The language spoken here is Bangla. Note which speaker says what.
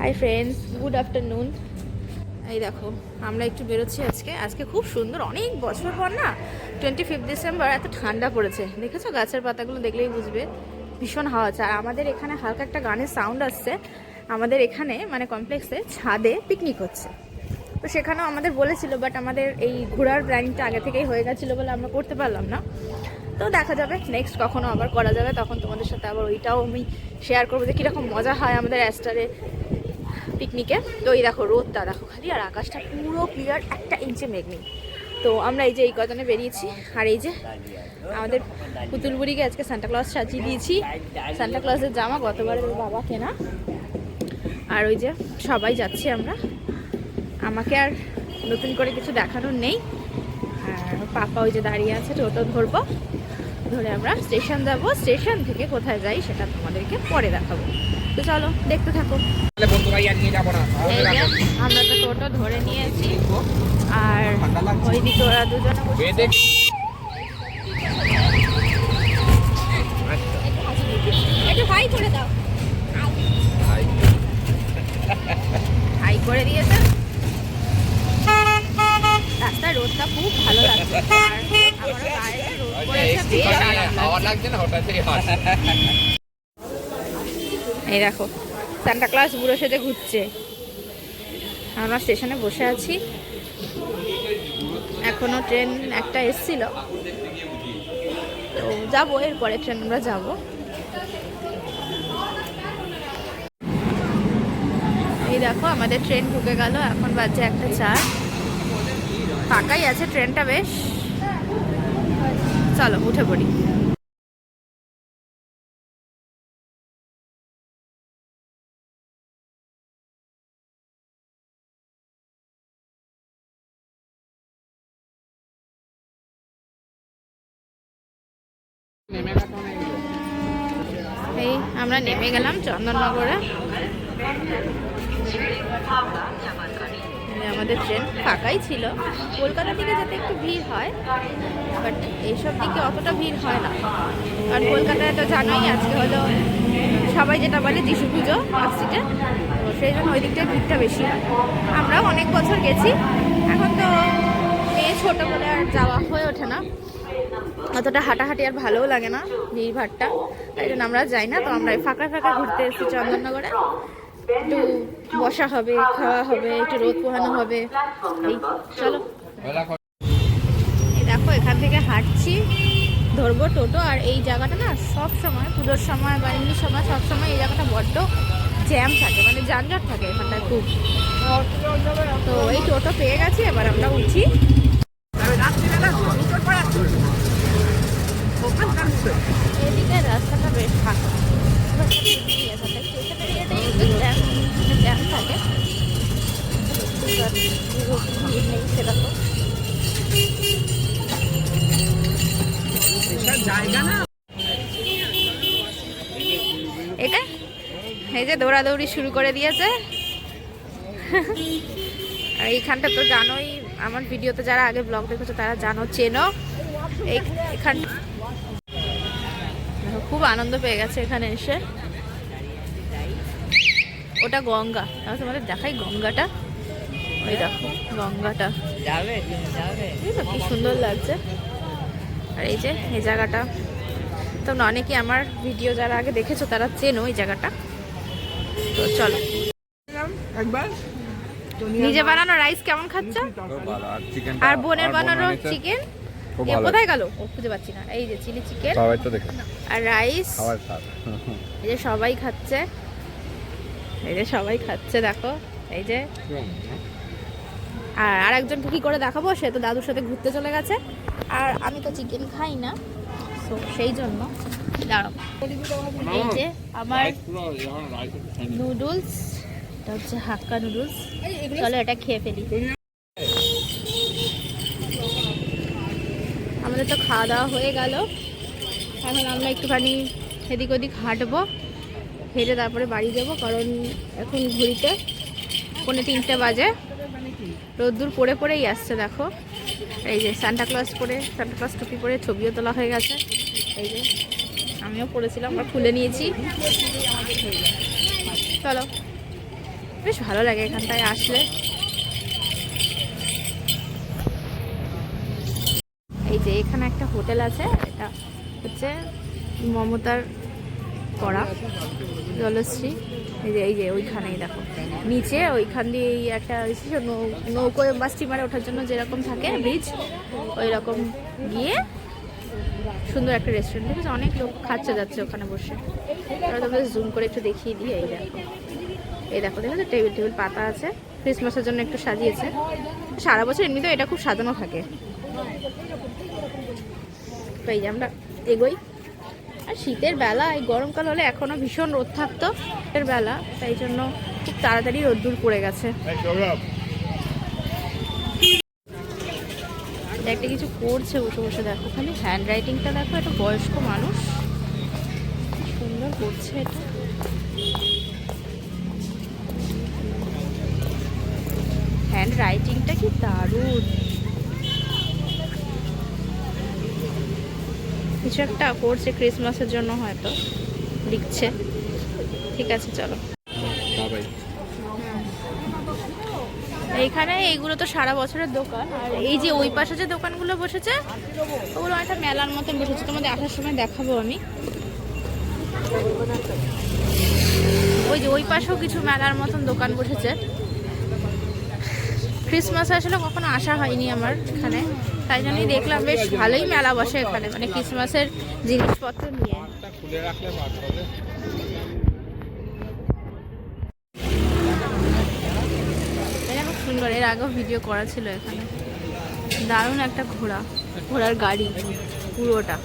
Speaker 1: Hi friends, good afternoon. এই দেখো আমরা একটু বেরোচ্ছি আজকে খুব সুন্দর, অনেক বছর পর না 25 ডিসেম্বর এত ঠান্ডা পড়েছে। দেখেছো গাছের পাতাগুলো দেখলেই বুঝবে, ভীষণ হাওয়া আছে। আর আমাদের এখানে হালকা একটা গানের সাউন্ড আসছে। আমাদের এখানে মানে কমপ্লেক্সে ছাদে পিকনিক হচ্ছে, তো সেখানেও আমাদের বলেছিল, বাট আমাদের এই ঘোরার প্ল্যানিংটা আগে থেকেই হয়ে গেছিলো বলে আমরা করতে পারলাম না। তো দেখা যাবে নেক্সট কখনো আবার করা যাবে, তখন তোমাদের সাথে আবার ওইটাও আমি শেয়ার করবো যে কীরকম মজা হয় আমাদের অ্যাস্টারে পিকনিকে। তো এই দেখো রোদটা দেখো খালি, আর আকাশটা পুরো ক্লিয়ার, একটা ইঞ্চি মেঘ নেই। তো আমরা এই যে এই কজনে বেরিয়েছি, আর এই যে আমাদের পুতুল বুড়িকে আজকে সান্টাক্লজ সাজিয়ে দিয়েছি। সান্টাক্লজের জামা গতবারের ওর বাবা কেনা। আর ওই যে সবাই যাচ্ছি আমরা, আমাকে আর নতুন করে কিছু দেখানোর নেই। আর পাপা ওই যে দাঁড়িয়ে আছে, টোটো ধরবো, ধরে আমরা স্টেশন যাব। স্টেশন থেকে কোথায় যাই সেটা তোমাদেরকে পরে দেখাবো। তো চলো দেখতে থাকো। আমরা তো টোটো ধরে নিয়েছি, আর ওইদিকে ওরা দুজনে একটু হাই করে দাও। হাই করে দিয়েছে। রাস্তায় রোদটা খুব ভালো লাগছে, এই দেখো সান্টাক্লজ বুড়ো সেজে ঘুরছে। আমরা স্টেশনে বসে আছি, এখনো ট্রেন একটা এসছিল, তো যাবো, এরপরে ট্রেন আমরা যাবো। এই দেখো আমাদের ট্রেন ঢুকে গেল, এখন বাজে 1:04। ফাঁকাই আছে ট্রেনটা বেশ। চলো উঠে পড়ি। এই আমরা নেমে গেলাম চন্দননগরে। আমাদের ট্রেন ফাঁকাই ছিল। কলকাতা থেকে যাতে একটু ভিড় হয়, বাট এইসব দিকে অতটা ভিড় হয় না, কারণ কলকাতায় তো জানোই আজকে হলো সবাই যেটা বলে যিশু পুজো মার্কশিটে, তো সেই জন্য ওই দিকটায় ভিড়টা বেশি হয়। আমরাও অনেক বছর গেছি, এখন তো মেয়ে ছোটো বলে আর যাওয়া হয়ে ওঠে না, অতটা হাঁটাহাঁটি আর ভালোও লাগে না ভিড় ভাড়টা, তাই জন্য আমরা যাই না। তো আমরা ফাঁকা ফাঁকা ঘুরতে এসেছি চন্দননগরে, একটু বসা হবে, খাওয়া হবে, একটু রোদ পোহানো হবে। এই চলো, এই দেখো এখান থেকে হাঁটছি, ধরবো টোটো। আর এই জায়গাটা না সব সময় পুজোর সময় বা এমনি সময় সব সময় এই জায়গাটা বড্ড জ্যাম থাকে, মানে যানজট থাকে এখানটায় খুব। তো এই টোটো পেয়ে গেছি, এবার আমরা উঠি। এদিকে রাস্তাটা বেশ ফাঁকা, জ্যাম থাকে সেরকম এটা। এই যে দৌড়াদৌড়ি শুরু করে দিয়েছে। আর এইখানটা তো জানোই, আমার ভিডিওতে যারা আগে ব্লগ দেখেছো তারা জানো, চেনো। এখান খুব আনন্দ পেয়ে গেছে এখানে এসে। ওটা গঙ্গা, তাহলে তোমাদের দেখাই গঙ্গাটা। ওই দেখো গঙ্গাটা, কি সুন্দর লাগছে। আর এই যে এই জায়গাটা তোমরা অনেকে আমার ভিডিও যারা আগে দেখেছো তারা চেনো এই জায়গাটা। তো চলো, নিজে বানানো রাইস কেমন খাচ্ছ? আর বোনের বানানো চিকেন কোথায় গেল ও খুঁজে পাচ্ছি না। এই যে চিলি চিকেন আর রাইস, এই যে সবাই খাচ্ছে, এই যে সবাই খাচ্ছে দেখো। এই যে আর আরেকজনকে কি করে দেখাবো, সে তো দাদুর সাথে ঘুরতে চলে গেছে, আর আমি তো চিকেন খাই না, তো সেই জন্য দাঁড়াও। এই যে আমার নুডলস, এটা হচ্ছে হাক্কা নুডলস, চলো এটা খেয়ে ফেলি। আমাদের তো খাওয়া দাওয়া হয়ে গেল, এখন আমরা একটুখানি এদিক ওদিক হাঁটবো, হেঁটে তারপরে বাড়ি যাবো, কারণ এখন ঘুরিতে 2:45 বাজে। রোদ্দুর পড়ে পড়েই আসছে দেখো। এই যে সান্টাক্লজ টুপি পরে ছবিও তোলা হয়ে গেছে। এই যে আমিও পড়েছিলাম, আমরা খুলে নিয়েছি। চলো বেশ ভালো লাগে এখানটায় আসলে। এই যে এখানে একটা হোটেল আছে, এটা হচ্ছে মমতার করা জলশ্রী। এই যে ওইখানেই দেখো নিচে ওইখান দিয়ে একটা নৌকোয় বা স্টিমারে ওঠার জন্য যেরকম থাকে ব্রিজ, ওই রকম গিয়ে সুন্দর একটা রেস্টুরেন্ট দেখেছে, অনেক লোক খাচ্ছে যাচ্ছে ওখানে বসে। এবার তোমাদের জুম করে একটু দেখিয়ে দিই। এই দেখো দেখো টেবিল টেবিল পাতা আছে, ক্রিসমাসের জন্য একটু সাজিয়েছে। সারা বছর এমনিতেও এটা খুব সাজানো থাকে। তো এই যে আমরা এগোই। আর শীতের বেলা, এই গরমকাল হলে এখনো ভীষণ রোদ থাকতো শীতের বেলা, তাই জন্য খুব তাড়াতাড়ি রোদ্দুর পড়ে গেছে। একটা কিছু করছে বসে বসে, দেখো খালি হ্যান্ড রাইটিংটা দেখো, একটা বয়স্ক মানুষ সুন্দর করছে এটা। হ্যান্ড রাইটিংটা কি দারুণ, কিছু একটা করছে ক্রিসমাসের জন্য হয়তো লিখছে। ঠিক আছে চলো। এইখানে এইগুলো তো সারা বছরের দোকান, আর এই যে ওই পাশে যে দোকানগুলো বসেছে ওগুলো একটা মেলার মতন বসেছে, তোমাদের আসার সময় দেখাবো আমি। ওই যে ওই পাশেও কিছু মেলার মতন দোকান বসেছে। ক্রিসমাস আসলে কখনো আসা হয়নি আমার এখানে, তাই জন্যই দেখলাম বেশ ভালোই মেলা বসে এখানে, মানে ক্রিসমাসের জিনিসপত্র নিয়ে। খুব সুন্দর, এর আগেও ভিডিও করা ছিল এখানে। দারুণ একটা ঘোড়ার গাড়ি পুরোটা।